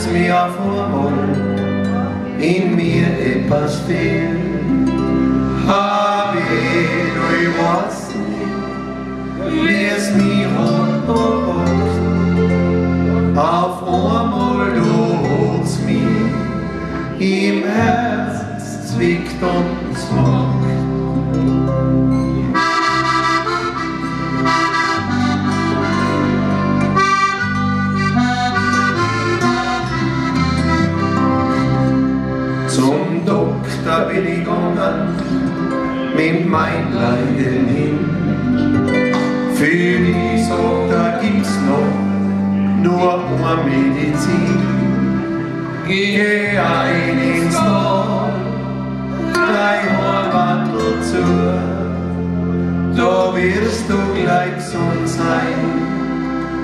merkt's mir auf einmal, in mir etwas fehlt. Hab ich weiß nicht, wie es mir hat gepackt. Auf einmal holt's mich, im Herz zwickt und zwackt. Zum Doktor bin ich gegangen, mit mein Leiden hin. Für die sagt, da gibt's noch nur eine Medizin. Geh ein ins Tal, gleich Hornwandel zu, da wirst du gleich gesund sein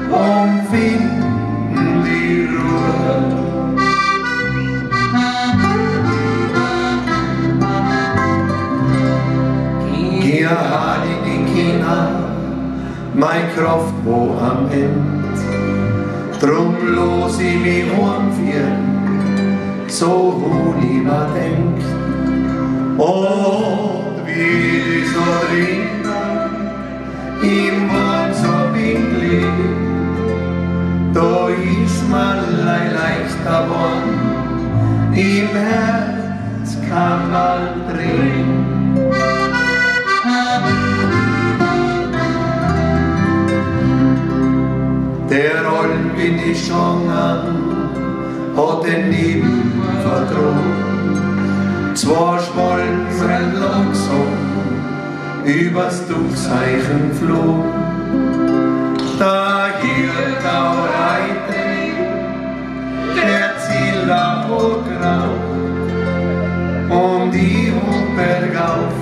und finden die Ruhe. Hier hat ich die Kinder, meine Kraft wo am End. Drum los ich mich heimführen, so hut ich mir denkt. Und wie ich so drinnen, im Wald so pinklich, da ist mir leichter geworden, im Herz kann man drehen. Der Rollen bin ich schon an, hat den Leben verdroht. Zwei Schwollen sind langsam übers Durchzeichen floh. Da hielt auch Reiter, der Ziel da hochgrau, und die hoch bergauf,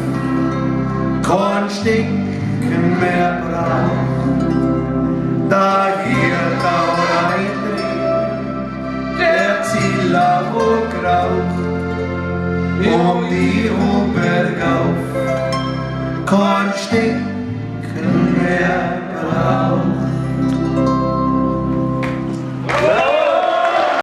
kein Stinken mehr braucht. Da hielt auch Reiter, der Ziel auch grau, die hoch bergauf, kein Stinken